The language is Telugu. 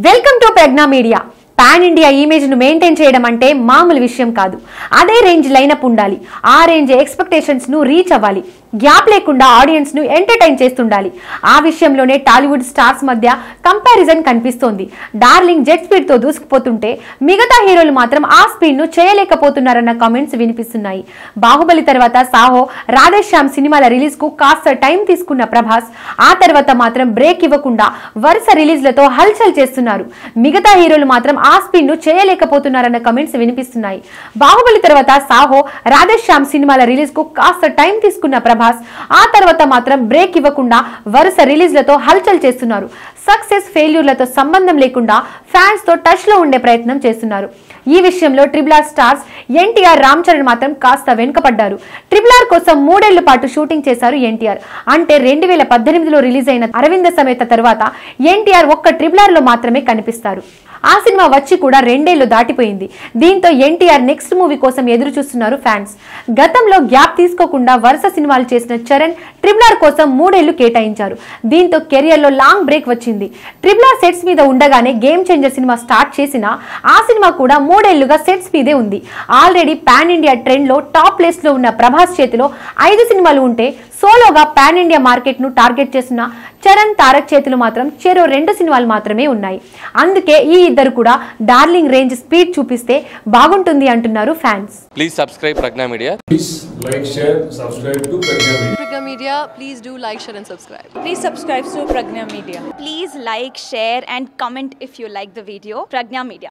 Welcome to Prajna media. Pan India image ను మెయింటైన్ చేయడం అంటే మామూలు విషయం కాదు. అదే రేంజ్ లైనప్ ఉండాలి. ఆ రేంజ్ ఎక్స్పెక్టేషన్స్ ను రీచ్ అవ్వాలి. గ్యాప్ లేకుండా ఆడియన్స్ ను ఎంటర్టైన్ చేస్తుండాలి. ఆ విషయంలోనే టాలీవుడ్ స్టార్స్ మధ్య కంపారిజన్ కనిపిస్తోంది. డార్లింగ్ జెట్ స్పీడ్ తో దూసుకుపోతుంటే మిగతా హీరోలు మాత్రం ఆ స్పీడ్ ను చేయలేకపోతున్నారన్న కామెంట్స్ వినిపిస్తున్నాయి. బాహుబలి తర్వాత సాహో, రాధేశ్యామ్ సినిమాల రిలీజ్ కు కాస్త టైం తీసుకున్న ప్రభాస్ ఆ తర్వాత మాత్రం బ్రేక్ ఇవ్వకుండా వరుస రిలీజ్లతో హల్చల్ చేస్తున్నారు. మిగతా హీరోలు మాత్రం ఆ స్పీడ్ ను చేయలేకపోతున్నారన్న కామెంట్స్ వినిపిస్తున్నాయి. బాహుబలి తర్వాత సాహో, రాధేశ్యామ్ సినిమాల రిలీజ్ కు కాస్త టైం తీసుకున్న ప్రభాస్ ఆ తర్వాత మాత్రం బ్రేక్ ఇవ్వకుండా వరుస రిలీజ్లతో హల్చల్ చేస్తున్నారు. సక్సెస్ ఫెయిల్యూర్లతో సంబంధం లేకుండా ఫ్యాన్స్ తో టచ్ లో ఉండే ప్రయత్నం చేస్తున్నారు. ఈ విషయంలో triple R stars NTR, Ram Charan మాత్రం కాస్త వెనుకపడ్డారు. ట్రిపుల్ ఆర్ కోసం 3 ఏళ్ల పాటు షూటింగ్ చేశారు ఎన్టీఆర్. అంటే 2018లో రిలీజ్ అయిన అరవింద సమేత తర్వాత ఎన్టీఆర్ ఒక్క ట్రిపుల్ ఆర్ లో మాత్రమే కనిపిస్తారు. ఆ సినిమా వచ్చి కూడా 2 ఏళ్లు దాటిపోయింది. దీంతో ఎన్టీఆర్ నెక్స్ట్ మూవీ కోసం ఎదురు చూస్తున్నారు ఫ్యాన్స్. గతంలో గ్యాప్ తీసుకోకుండా వరుస సినిమాలు చేసిన చరణ్ ట్రిపుల్ ఆర్ కోసం 3 ఏళ్లు కేటాయించారు. దీంతో కెరియర్ లో లాంగ్ బ్రేక్ వచ్చింది. ట్రిపుల్ ఆర్ సెట్స్ మీద ఉండగానే గేమ్ చేంజర్ సినిమా స్టార్ట్ చేసిన ఆ సినిమా కూడా 3 ఏళ్లుగా సెట్స్ మీదే ఉంది. ఆల్రెడీ పాన్ ఇండియా ట్రెండ్ లో టాప్ ప్లేస్ లో ఉన్న ప్రభాస్ చేతిలో 5 సినిమాలు ఉంటే సోలోగా పాన్ ఇండియా మార్కెట్ ను టార్గెట్ చేసిన చరణ్, తారక్ చేతులు మాత్రం చెరో 2 సినిమాలు మాత్రమే ఉన్నాయి. అందుకే ఈ ఇద్దరు కూడా డార్లింగ్ రేంజ్ స్పీడ్ చూపిస్తే బాగుంటుంది అంటున్నారు fans. Please subscribe Pragna Media. Please like, share, subscribe to Pragna Media. Pragna Media, please do like, share and subscribe. Please subscribe to Pragna Media. Please like, share and comment if you like the video. Pragna Media.